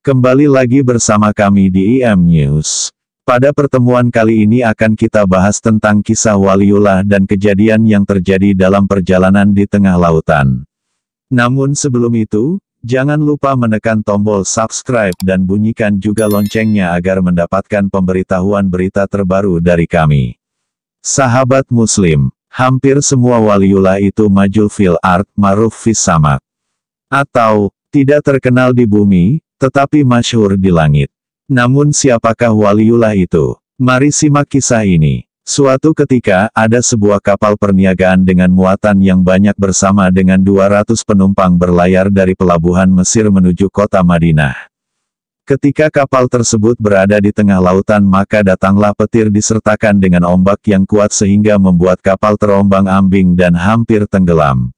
Kembali lagi bersama kami di IM News. Pada pertemuan kali ini akan kita bahas tentang kisah Waliullah dan kejadian yang terjadi dalam perjalanan di tengah lautan. Namun sebelum itu, jangan lupa menekan tombol subscribe dan bunyikan juga loncengnya agar mendapatkan pemberitahuan berita terbaru dari kami. Sahabat Muslim, hampir semua Waliullah itu majul fil ard, ma'ruf fis samak. Atau, tidak terkenal di bumi, tetapi masyhur di langit. Namun siapakah Waliullah itu? Mari simak kisah ini. Suatu ketika, ada sebuah kapal perniagaan dengan muatan yang banyak bersama dengan 200 penumpang berlayar dari pelabuhan Mesir menuju kota Madinah. Ketika kapal tersebut berada di tengah lautan maka datanglah petir disertakan dengan ombak yang kuat sehingga membuat kapal terombang-ambing dan hampir tenggelam.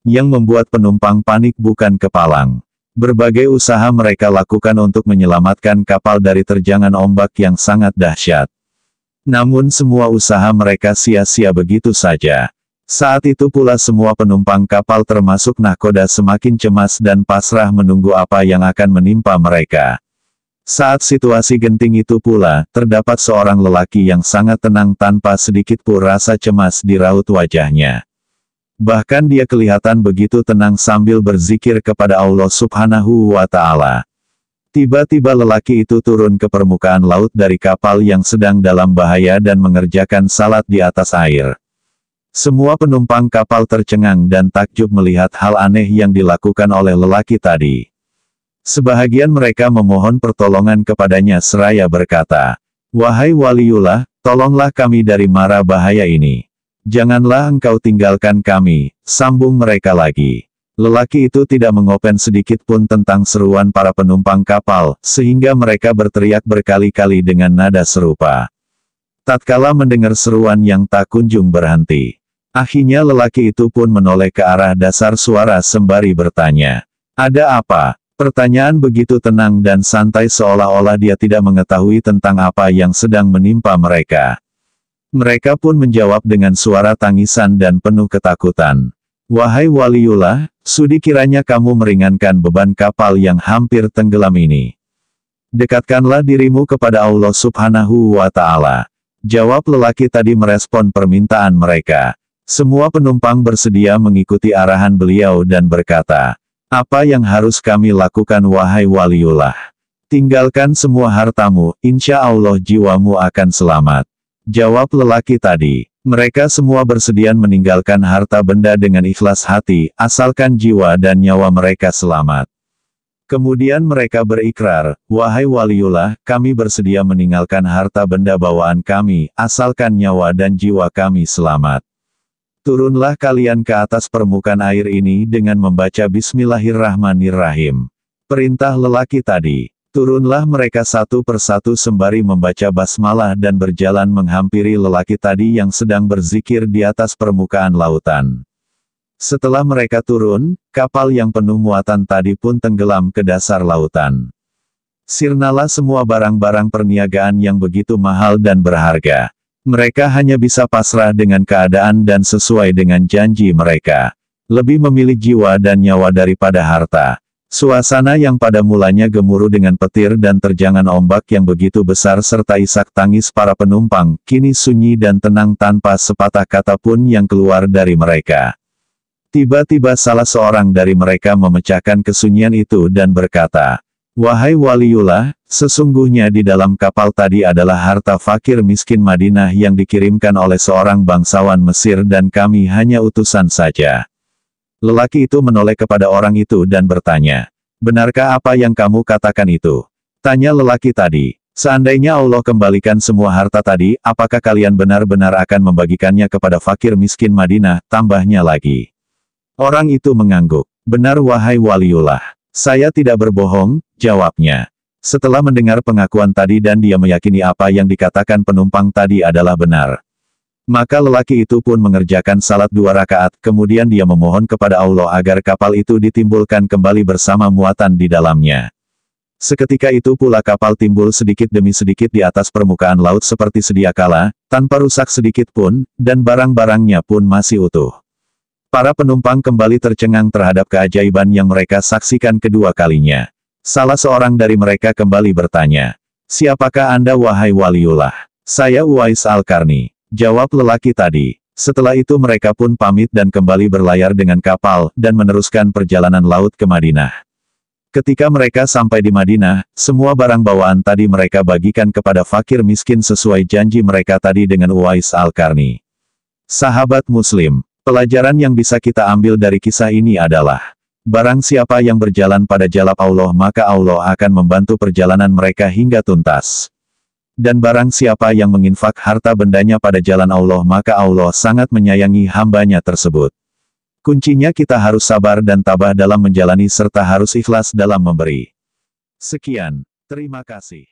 Yang membuat penumpang panik bukan kepalang. Berbagai usaha mereka lakukan untuk menyelamatkan kapal dari terjangan ombak yang sangat dahsyat. Namun semua usaha mereka sia-sia begitu saja. Saat itu pula semua penumpang kapal termasuk nahkoda semakin cemas dan pasrah menunggu apa yang akan menimpa mereka. Saat situasi genting itu pula, terdapat seorang lelaki yang sangat tenang tanpa sedikit pun rasa cemas di raut wajahnya. Bahkan dia kelihatan begitu tenang sambil berzikir kepada Allah Subhanahu wa Ta'ala. Tiba-tiba lelaki itu turun ke permukaan laut dari kapal yang sedang dalam bahaya dan mengerjakan salat di atas air. Semua penumpang kapal tercengang dan takjub melihat hal aneh yang dilakukan oleh lelaki tadi. Sebahagian mereka memohon pertolongan kepadanya seraya berkata, "Wahai Waliullah, tolonglah kami dari mara bahaya ini. Janganlah engkau tinggalkan kami," sambung mereka lagi. Lelaki itu tidak mengopen sedikit pun tentang seruan para penumpang kapal, sehingga mereka berteriak berkali-kali dengan nada serupa. Tatkala mendengar seruan yang tak kunjung berhenti, akhirnya lelaki itu pun menoleh ke arah dasar suara sembari bertanya, "Ada apa?" Pertanyaan begitu tenang dan santai seolah-olah dia tidak mengetahui tentang apa yang sedang menimpa mereka. Mereka pun menjawab dengan suara tangisan dan penuh ketakutan. "Wahai Waliullah, sudi kiranya kamu meringankan beban kapal yang hampir tenggelam ini. Dekatkanlah dirimu kepada Allah Subhanahu wa Ta'ala." Jawab lelaki tadi merespon permintaan mereka. Semua penumpang bersedia mengikuti arahan beliau dan berkata, "Apa yang harus kami lakukan wahai Waliullah?" "Tinggalkan semua hartamu, insya Allah jiwamu akan selamat." Jawab lelaki tadi. Mereka semua bersedia meninggalkan harta benda dengan ikhlas hati, asalkan jiwa dan nyawa mereka selamat. Kemudian mereka berikrar, "Wahai Waliullah, kami bersedia meninggalkan harta benda bawaan kami, asalkan nyawa dan jiwa kami selamat. Turunlah kalian ke atas permukaan air ini dengan membaca Bismillahirrahmanirrahim." Perintah lelaki tadi. Turunlah mereka satu persatu sembari membaca basmalah dan berjalan menghampiri lelaki tadi yang sedang berzikir di atas permukaan lautan. Setelah mereka turun, kapal yang penuh muatan tadi pun tenggelam ke dasar lautan. Sirnalah semua barang-barang perniagaan yang begitu mahal dan berharga. Mereka hanya bisa pasrah dengan keadaan dan sesuai dengan janji mereka. Lebih memilih jiwa dan nyawa daripada harta. Suasana yang pada mulanya gemuruh dengan petir dan terjangan ombak yang begitu besar serta isak tangis para penumpang, kini sunyi dan tenang tanpa sepatah kata pun yang keluar dari mereka. Tiba-tiba salah seorang dari mereka memecahkan kesunyian itu dan berkata, "Wahai Waliullah, sesungguhnya di dalam kapal tadi adalah harta fakir miskin Madinah yang dikirimkan oleh seorang bangsawan Mesir dan kami hanya utusan saja." Lelaki itu menoleh kepada orang itu dan bertanya, "Benarkah apa yang kamu katakan itu?" Tanya lelaki tadi, "Seandainya Allah kembalikan semua harta tadi, apakah kalian benar-benar akan membagikannya kepada fakir miskin Madinah?" Tambahnya lagi. Orang itu mengangguk. "Benar wahai Waliullah. Saya tidak berbohong," jawabnya. Setelah mendengar pengakuan tadi dan dia meyakini apa yang dikatakan penumpang tadi adalah benar. Maka lelaki itu pun mengerjakan salat 2 rakaat, kemudian dia memohon kepada Allah agar kapal itu ditimbulkan kembali bersama muatan di dalamnya. Seketika itu pula kapal timbul sedikit demi sedikit di atas permukaan laut seperti sedia kala, tanpa rusak sedikit pun, dan barang-barangnya pun masih utuh. Para penumpang kembali tercengang terhadap keajaiban yang mereka saksikan kedua kalinya. Salah seorang dari mereka kembali bertanya, "Siapakah Anda wahai waliullah?" "Saya Uwais Al-Qarni," jawab lelaki tadi. Setelah itu mereka pun pamit dan kembali berlayar dengan kapal, dan meneruskan perjalanan laut ke Madinah. Ketika mereka sampai di Madinah, semua barang bawaan tadi mereka bagikan kepada fakir miskin sesuai janji mereka tadi dengan Uwais Al-Qarni. Sahabat Muslim, pelajaran yang bisa kita ambil dari kisah ini adalah, barang siapa yang berjalan pada jalan Allah maka Allah akan membantu perjalanan mereka hingga tuntas. Dan barang siapa yang menginfak harta bendanya pada jalan Allah maka Allah sangat menyayangi hambanya tersebut. Kuncinya kita harus sabar dan tabah dalam menjalani serta harus ikhlas dalam memberi. Sekian, terima kasih.